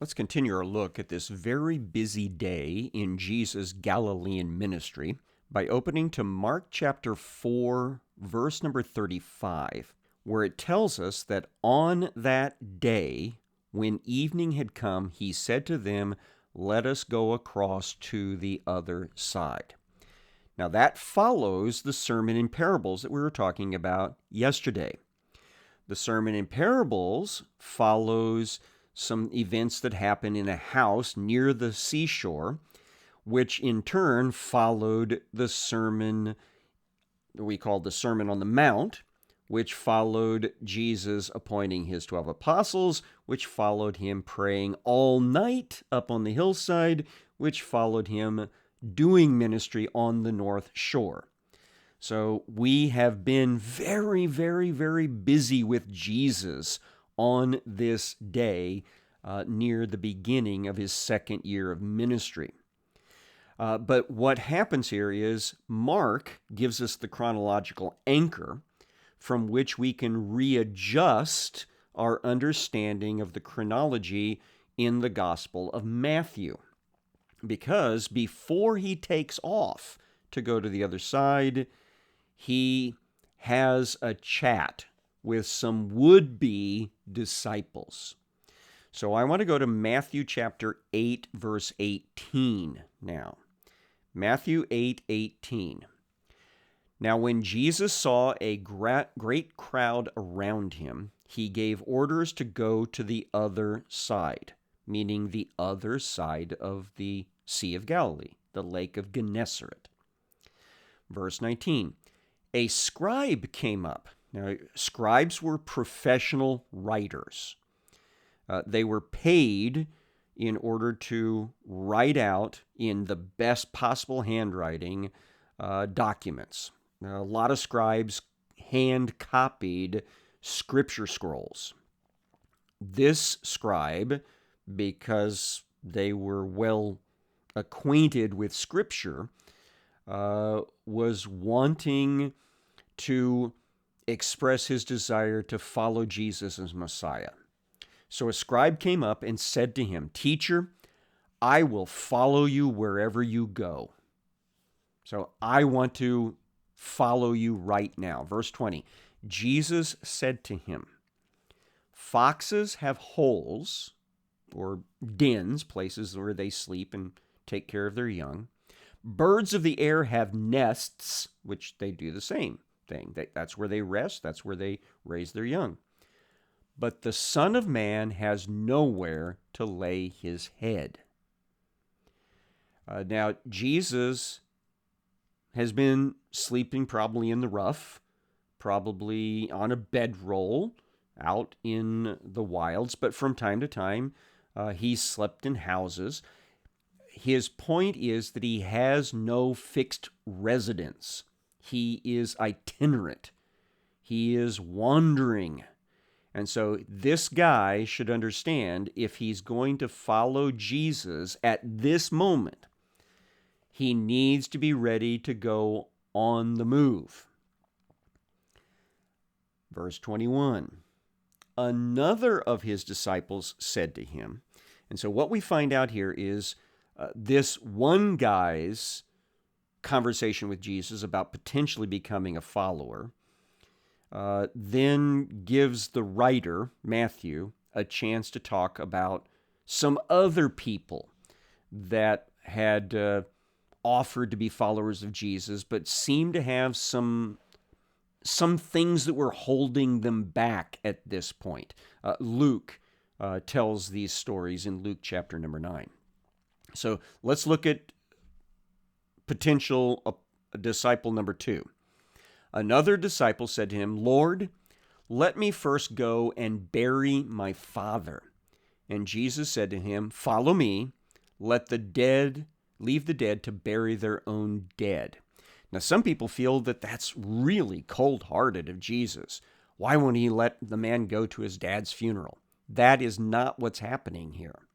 Let's continue our look at this very busy day in Jesus' Galilean ministry by opening to Mark chapter 4, verse number 35, where it tells us that on that day, when evening had come, he said to them, "Let us go across to the other side." Now that follows the sermon in parables that we were talking about yesterday. The sermon in parables follows some events that happen in a house near the seashore, which in turn followed the sermon we call the Sermon on the Mount, which followed Jesus appointing his 12 apostles, which followed him praying all night up on the hillside, which followed him doing ministry on the North Shore. So we have been very, very, very busy with Jesus on this day near the beginning of his second year of ministry. But what happens here is Mark gives us the chronological anchor from which we can readjust our understanding of the chronology in the Gospel of Matthew. Because before he takes off to go to the other side, he has a chat with some would-be disciples. So I want to go to Matthew chapter 8, verse 18 now. Matthew 8:18. Now when Jesus saw a great crowd around him, he gave orders to go to the other side, meaning the other side of the Sea of Galilee, the Lake of Gennesaret. Verse 19. A scribe came up. Now, scribes were professional writers. They were paid in order to write out in the best possible handwriting documents. Now, a lot of scribes hand-copied scripture scrolls. This scribe, because they were well acquainted with Scripture, was wanting to express his desire to follow Jesus as Messiah. So a scribe came up and said to him, "Teacher, I will follow you wherever you go." So I want to follow you right now. Verse 20, Jesus said to him, "Foxes have holes," or dens, places where they sleep and take care of their young. "Birds of the air have nests," which they do the same thing. That's where they rest. That's where they raise their young. "But the Son of Man has nowhere to lay his head." Now, Jesus has been sleeping probably in the rough, probably on a bedroll out in the wilds, but from time to time, he's slept in houses. His point is that he has no fixed residence. He is itinerant. He is wandering. And so this guy should understand, if he's going to follow Jesus at this moment, he needs to be ready to go on the move. Verse 21, another of his disciples said to him, and so what we find out here is this one guy's conversation with Jesus about potentially becoming a follower then gives the writer, Matthew, a chance to talk about some other people that had offered to be followers of Jesus, but seemed to have some things that were holding them back at this point. Luke tells these stories in Luke chapter number 9. So let's look at potential disciple number 2. Another disciple said to him, "Lord, let me first go and bury my father." And Jesus said to him, "Follow me, leave the dead to bury their own dead." Now, some people feel that that's really cold-hearted of Jesus. Why won't he let the man go to his dad's funeral? That is not what's happening here.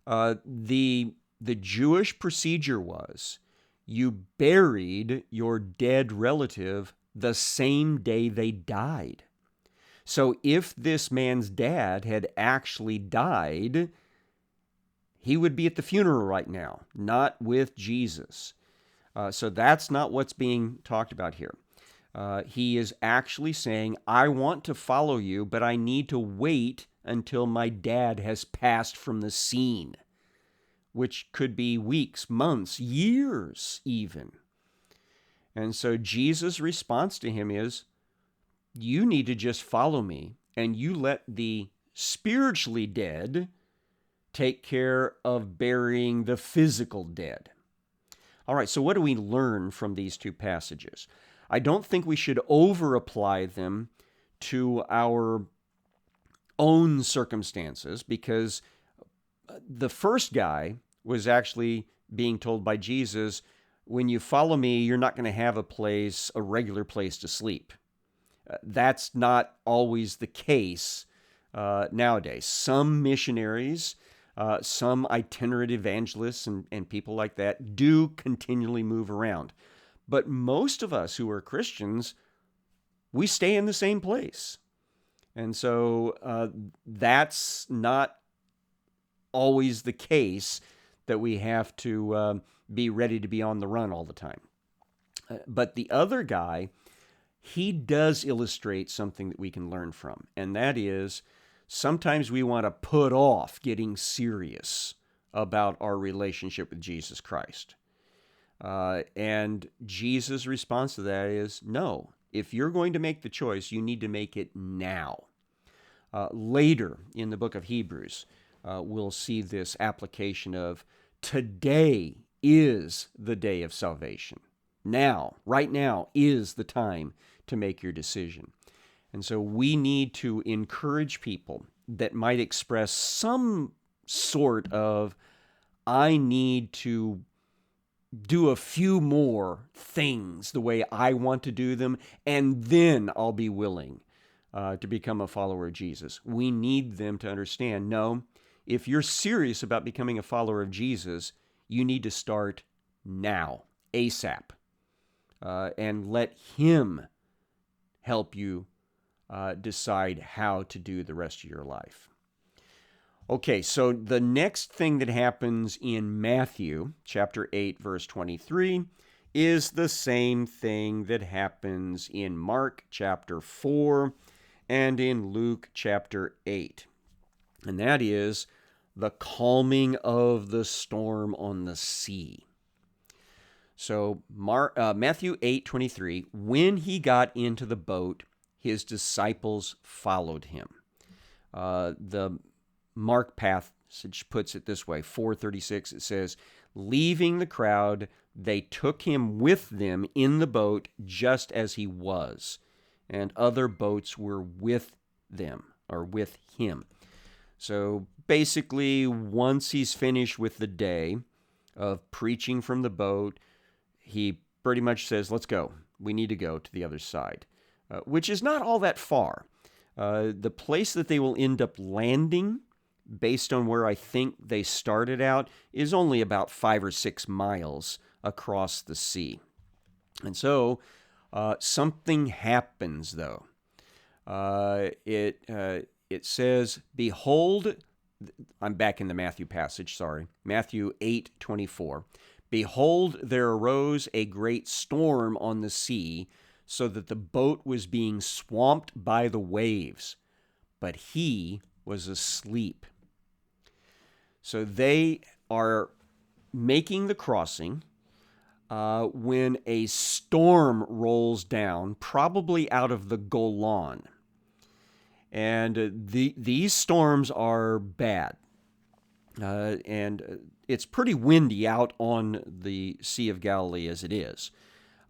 The Jewish procedure was you buried your dead relative the same day they died. So if this man's dad had actually died, he would be at the funeral right now, not with Jesus. So that's not what's being talked about here. He is actually saying, I want to follow you, but I need to wait until my dad has passed from the scene, which could be weeks, months, years even. And so Jesus' response to him is, you need to just follow me, and you let the spiritually dead take care of burying the physical dead. All right, so what do we learn from these two passages? I don't think we should over-apply them to our own circumstances, because the first guy was actually being told by Jesus, when you follow me, you're not going to have a regular place to sleep. That's not always the case nowadays. Some missionaries, some itinerant evangelists and people like that do continually move around. But most of us who are Christians, we stay in the same place. And so that's not always the case, that we have to be ready to be on the run all the time. But the other guy, he does illustrate something that we can learn from, and that is sometimes we want to put off getting serious about our relationship with Jesus Christ. And Jesus' response to that is, no, if you're going to make the choice, you need to make it now. Later in the book of Hebrews, we'll see this application of today is the day of salvation. Now, right now, is the time to make your decision. And so we need to encourage people that might express some sort of, I need to do a few more things the way I want to do them, and then I'll be willing to become a follower of Jesus. We need them to understand, no, if you're serious about becoming a follower of Jesus, you need to start now, ASAP, and let him help you decide how to do the rest of your life. Okay, so the next thing that happens in Matthew chapter 8, verse 23, is the same thing that happens in Mark chapter 4 and in Luke chapter 8. And that is the calming of the storm on the sea. So Matthew 8:23, when he got into the boat, his disciples followed him. The Mark passage puts it this way, 4:36, it says, leaving the crowd, they took him with them in the boat just as he was, and other boats were with them, or with him. So basically, once he's finished with the day of preaching from the boat, he pretty much says, let's go. We need to go to the other side, which is not all that far. The place that they will end up landing, based on where I think they started out, is only about 5 or 6 miles across the sea. And so something happens, though. It says, behold, I'm back in the Matthew passage, sorry. Matthew 8:24. Behold, there arose a great storm on the sea, so that the boat was being swamped by the waves, but he was asleep. So they are making the crossing when a storm rolls down, probably out of the Golan. And these storms are bad. And it's pretty windy out on the Sea of Galilee as it is.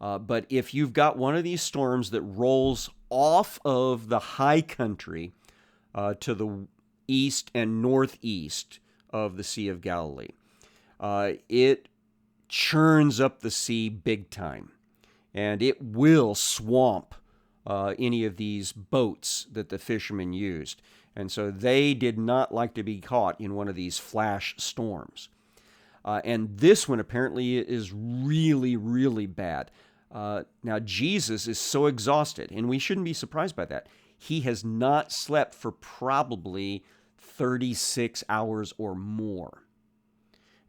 But if you've got one of these storms that rolls off of the high country to the east and northeast of the Sea of Galilee, it churns up the sea big time. And it will swamp any of these boats that the fishermen used. And so they did not like to be caught in one of these flash storms. And this one apparently is really, really bad. Now, Jesus is so exhausted, and we shouldn't be surprised by that. He has not slept for probably 36 hours or more.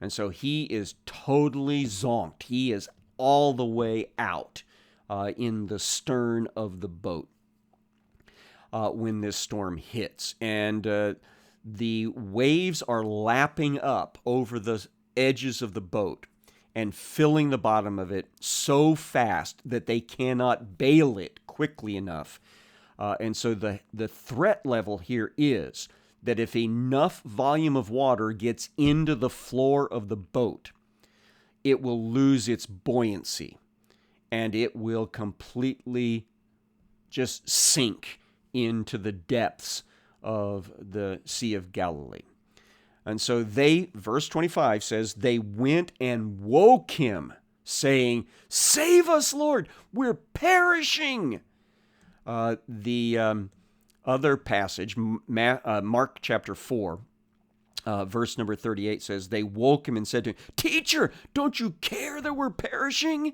And so he is totally zonked. He is all the way out in the stern of the boat when this storm hits. And the waves are lapping up over the edges of the boat and filling the bottom of it so fast that they cannot bail it quickly enough. And so the threat level here is that if enough volume of water gets into the floor of the boat, it will lose its buoyancy and it will completely just sink into the depths of the Sea of Galilee. And so they, verse 25 says, they went and woke him, saying, "Save us, Lord, we're perishing." The other passage, Mark chapter 4, verse number 38 says, they woke him and said to him, "Teacher, don't you care that we're perishing?"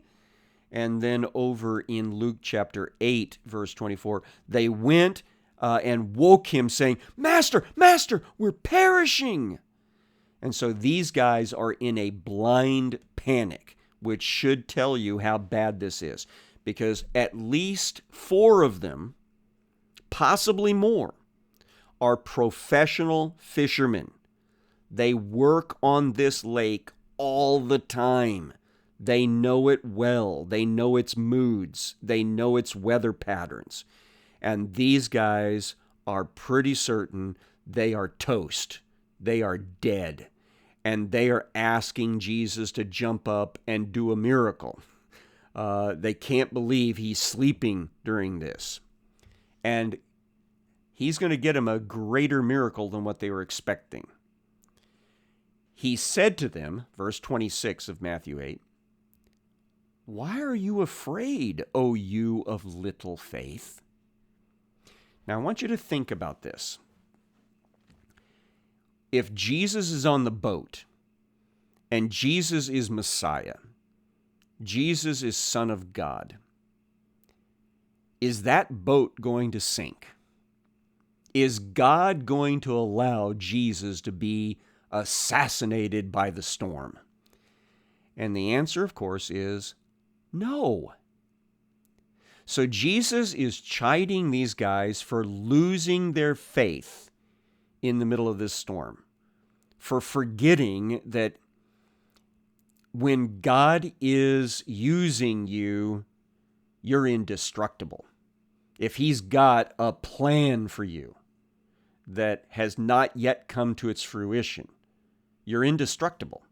And then over in Luke chapter 8, verse 24, they went and woke him, saying, "Master, Master, we're perishing." And so these guys are in a blind panic, which should tell you how bad this is, because at least 4 of them, possibly more, are professional fishermen. They work on this lake all the time. They know it well. They know its moods. They know its weather patterns. And these guys are pretty certain they are toast. They are dead. And they are asking Jesus to jump up and do a miracle. They can't believe he's sleeping during this. And he's going to get them a greater miracle than what they were expecting. He said to them, verse 26 of Matthew 8, "Why are you afraid, O you of little faith?" Now I want you to think about this. If Jesus is on the boat, and Jesus is Messiah, Jesus is Son of God, is that boat going to sink? Is God going to allow Jesus to be assassinated by the storm? And the answer, of course, is no. So Jesus is chiding these guys for losing their faith in the middle of this storm, for forgetting that when God is using you, you're indestructible. If he's got a plan for you that has not yet come to its fruition, you're indestructible.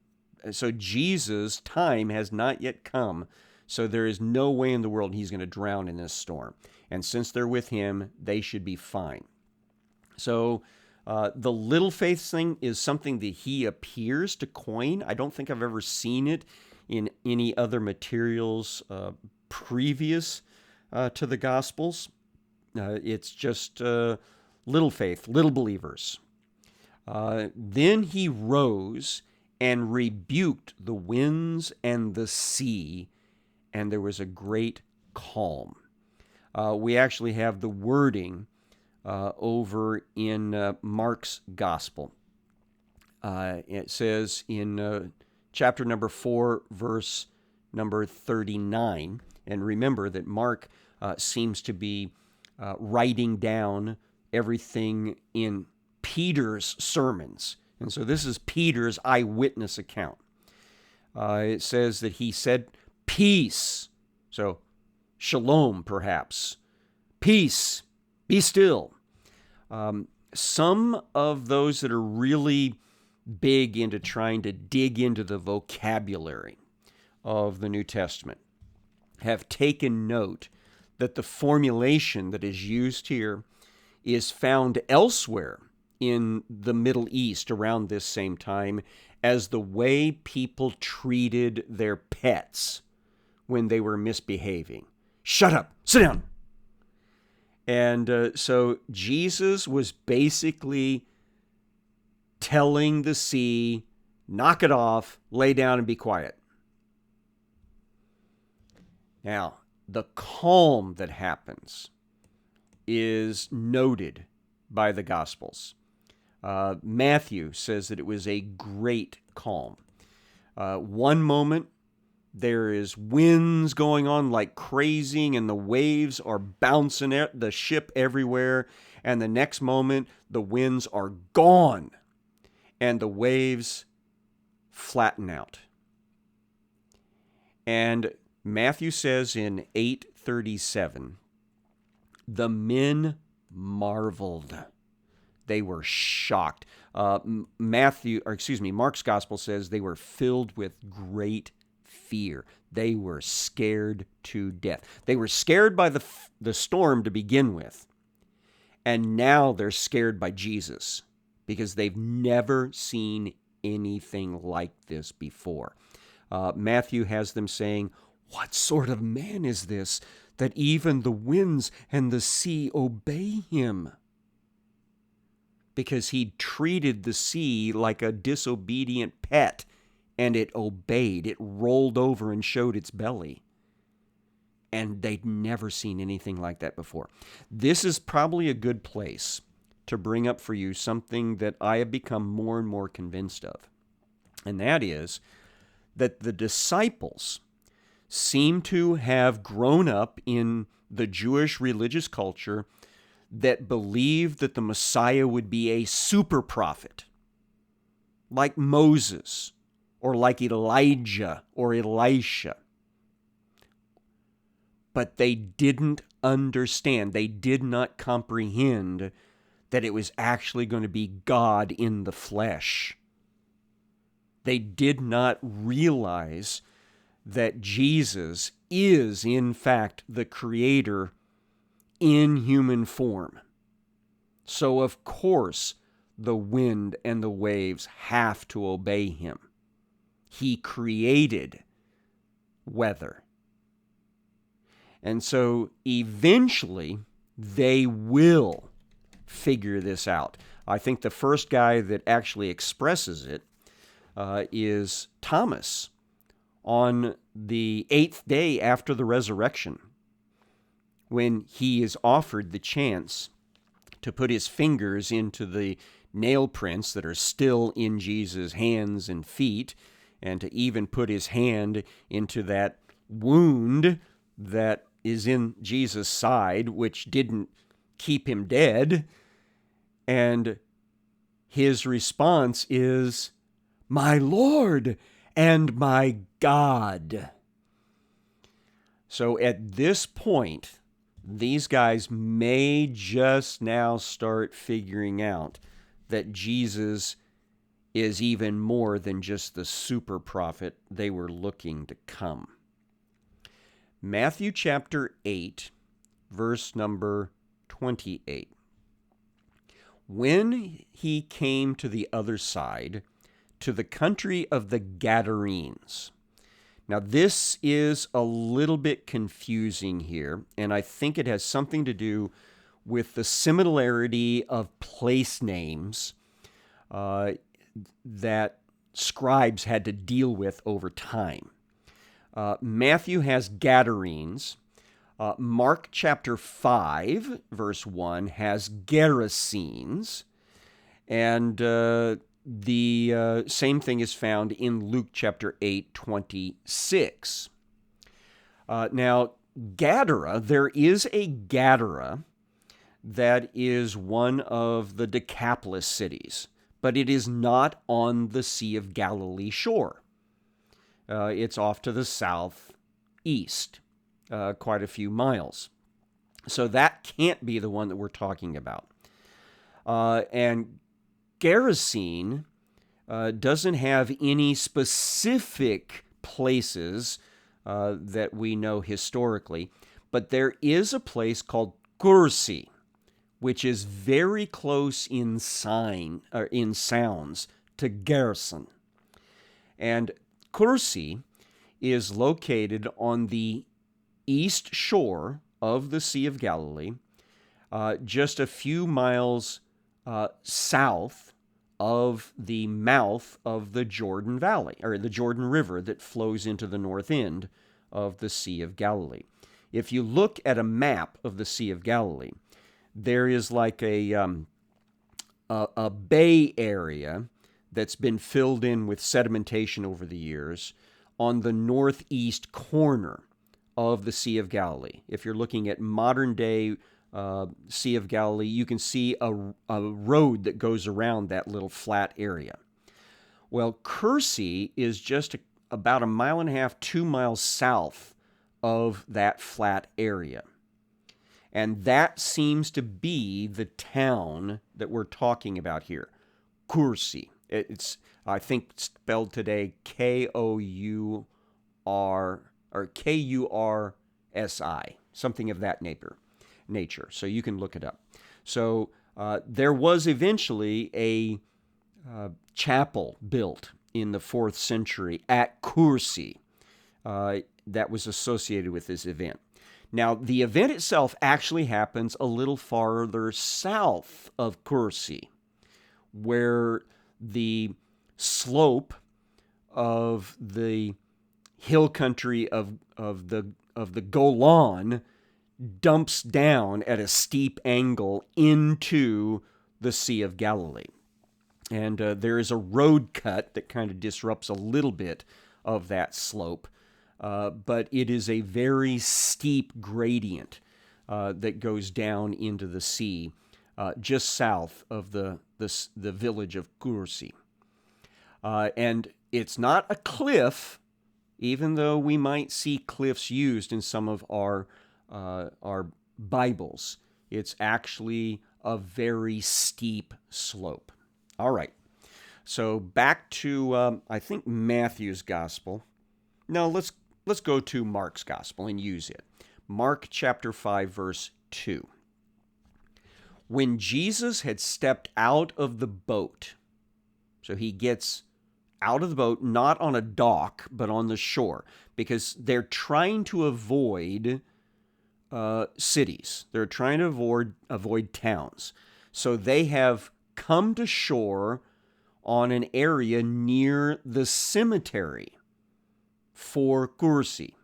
So Jesus' time has not yet come, so there is no way in the world he's going to drown in this storm. And since they're with him, they should be fine. So the little faith thing is something that he appears to coin. I don't think I've ever seen it in any other materials previous to the Gospels. It's just little faith, little believers. Then he rose and rebuked the winds and the sea, and there was a great calm. We actually have the wording over in Mark's Gospel. It says in chapter number 4, verse number 39, and remember that Mark seems to be writing down everything in Peter's sermons. And so this is Peter's eyewitness account. It says that he said, "Peace." So shalom, perhaps. "Peace, be still." Some of those that are really big into trying to dig into the vocabulary of the New Testament have taken note that the formulation that is used here is found elsewhere in the Middle East around this same time as the way people treated their pets when they were misbehaving. "Shut up, sit down." And so Jesus was basically telling the sea, knock it off, lay down and be quiet. Now, the calm that happens is noted by the Gospels. Matthew says that it was a great calm. One moment, there is winds going on like crazy, and the waves are bouncing at the ship everywhere. And the next moment, the winds are gone, and the waves flatten out. And Matthew says in 8:37, the men marveled. They were shocked. Mark's gospel says they were filled with great fear. They were scared to death. They were scared by the storm to begin with, and now they're scared by Jesus because they've never seen anything like this before. Matthew has them saying, "What sort of man is this, that even the winds and the sea obey him?" Because he treated the sea like a disobedient pet, and it obeyed. It rolled over and showed its belly. And they'd never seen anything like that before. This is probably a good place to bring up for you something that I have become more and more convinced of. And that is that the disciples seem to have grown up in the Jewish religious culture that believed that the Messiah would be a super prophet, like Moses, or like Elijah or Elisha. But they didn't understand, they did not comprehend that it was actually going to be God in the flesh. They did not realize that Jesus is, in fact, the Creator in human form. So, of course, the wind and the waves have to obey him. He created weather. And so, eventually, they will figure this out. I think the first guy that actually expresses it is Thomas on the 8th day after the resurrection, when he is offered the chance to put his fingers into the nail prints that are still in Jesus' hands and feet, and to even put his hand into that wound that is in Jesus' side, which didn't keep him dead. And his response is, "My Lord and my God." So at this point, these guys may just now start figuring out that Jesus is even more than just the super prophet they were looking to come. Matthew chapter 8, verse number 28. When he came to the other side, to the country of the Gadarenes. Now, this is a little bit confusing here, and I think it has something to do with the similarity of place names that scribes had to deal with over time. Matthew has Gadarenes. Mark chapter 5, verse 1, has Gerasenes. And the same thing is found in Luke chapter 8, 26. Now, Gadara, there is a Gadara that is one of the Decapolis cities, but it is not on the Sea of Galilee shore. It's off to the southeast, quite a few miles. So that can't be the one that we're talking about. And Gerasene doesn't have any specific places that we know historically, but there is a place called Kursi, which is very close in sounds to Gerson. And Kursi is located on the east shore of the Sea of Galilee, just a few miles south of the mouth of the Jordan Valley, or the Jordan River that flows into the north end of the Sea of Galilee. If you look at a map of the Sea of Galilee, there is like a bay area that's been filled in with sedimentation over the years on the northeast corner of the Sea of Galilee. If you're looking at modern day Sea of Galilee, you can see a road that goes around that little flat area. Well, Kersey is just about 1.5 miles, 2 miles south of that flat area. And that seems to be the town that we're talking about here, Kersey. It's, I think, spelled today Kour or Kursi, something of that nature. So you can look it up. So there was eventually a chapel built in the 4th century at Kersey that was associated with this event. Now, the event itself actually happens a little farther south of Kersey, where the slope of the hill country of the Golan dumps down at a steep angle into the Sea of Galilee. And there is a road cut that kind of disrupts a little bit of that slope, but it is a very steep gradient that goes down into the sea just south of the village of Kersey. And it's not a cliff, even though we might see cliffs used in some of our Bibles. It's actually a very steep slope. All right, so back to, I think, Matthew's gospel. No, let's go to Mark's gospel and use it. Mark chapter 5, verse 2. When Jesus had stepped out of the boat, so he gets out of the boat, not on a dock, but on the shore, because they're trying to avoid cities. They're trying to avoid towns. So they have come to shore on an area near the cemetery for Kersey.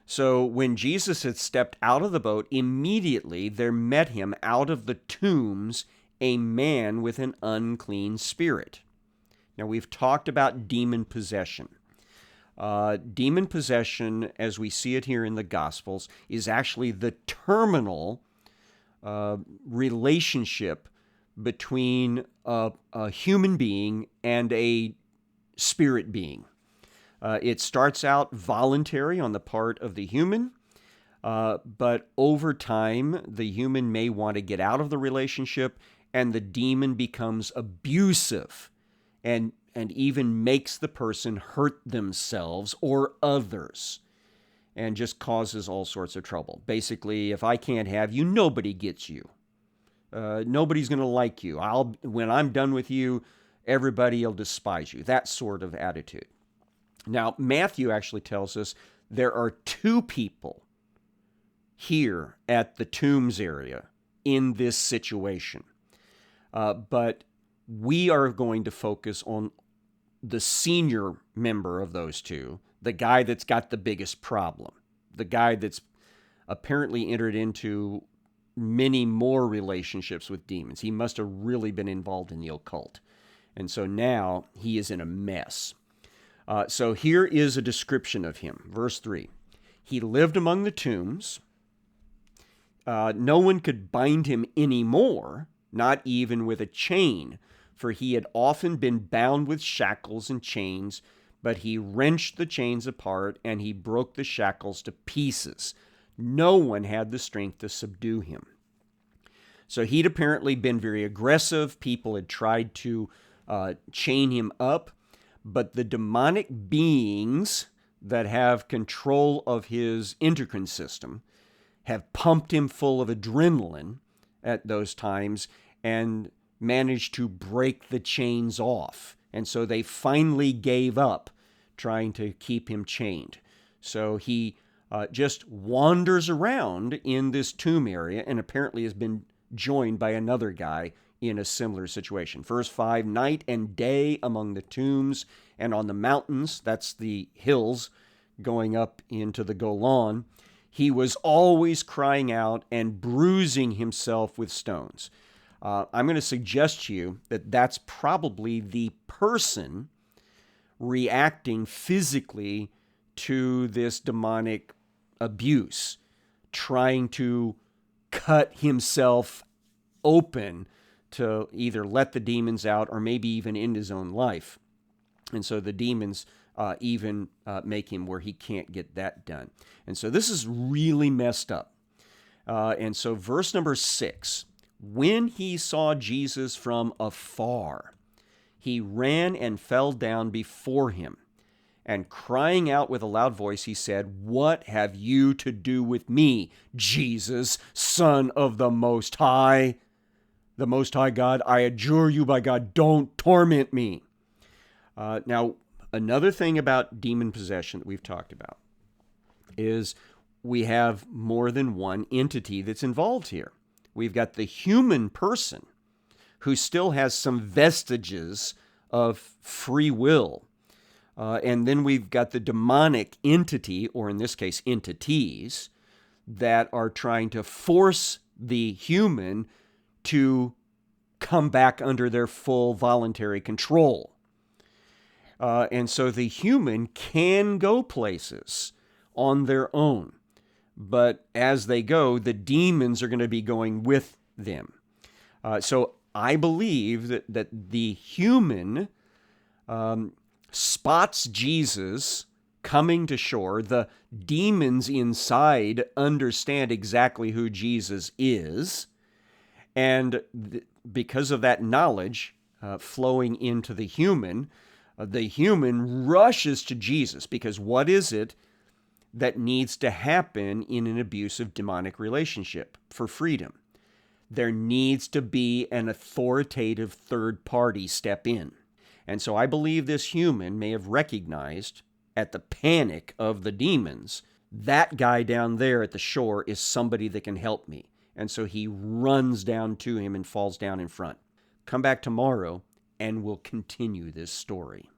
So when Jesus had stepped out of the boat, immediately there met him out of the tombs a man with an unclean spirit. Now, we've talked about demon possession. Demon possession, as we see it here in the Gospels, is actually the terminal relationship between a human being and a spirit being. It starts out voluntary on the part of the human, but over time, the human may want to get out of the relationship, and the demon becomes abusive and even makes the person hurt themselves or others and just causes all sorts of trouble. Basically, if I can't have you, nobody gets you. Nobody's going to like you. When I'm done with you, everybody will despise you. That sort of attitude. Now, Matthew actually tells us there are 2 people here at the tombs area in this situation. But we are going to focus on the senior member of those 2, the guy that's got the biggest problem, the guy that's apparently entered into many more relationships with demons. He must have really been involved in the occult. And so now he is in a mess. So here is a description of him. Verse 3. He lived among the tombs. No one could bind him anymore, not even with a chain, for he had often been bound with shackles and chains, but he wrenched the chains apart and he broke the shackles to pieces. No one had the strength to subdue him. So he'd apparently been very aggressive. People had tried to chain him up, but the demonic beings that have control of his endocrine system have pumped him full of adrenaline at those times and managed to break the chains off. And so they finally gave up trying to keep him chained. So he just wanders around in this tomb area and apparently has been joined by another guy in a similar situation. Verse 5, night and day among the tombs and on the mountains, that's the hills going up into the Golan, he was always crying out and bruising himself with stones. I'm going to suggest to you that that's probably the person reacting physically to this demonic abuse, trying to cut himself open to either let the demons out or maybe even end his own life. And so the demons even make him where he can't get that done. And so this is really messed up. And so verse number 6, when he saw Jesus from afar, he ran and fell down before him. And crying out with a loud voice, he said, "What have you to do with me, Jesus, Son of the Most High? The Most High God, I adjure you by God, don't torment me." Now, another thing about demon possession that we've talked about is we have more than one entity that's involved here. We've got the human person who still has some vestiges of free will. And then we've got the demonic entity, or in this case, entities, that are trying to force the human to come back under their full voluntary control. And so the human can go places on their own, but as they go, the demons are going to be going with them. So I believe that the human spots Jesus coming to shore. The demons inside understand exactly who Jesus is. And because of that knowledge flowing into the human rushes to Jesus, because what is it that needs to happen in an abusive demonic relationship for freedom? There needs to be an authoritative third party step in. And so I believe this human may have recognized at the panic of the demons, that guy down there at the shore is somebody that can help me. And so he runs down to him and falls down in front. Come back tomorrow and we'll continue this story.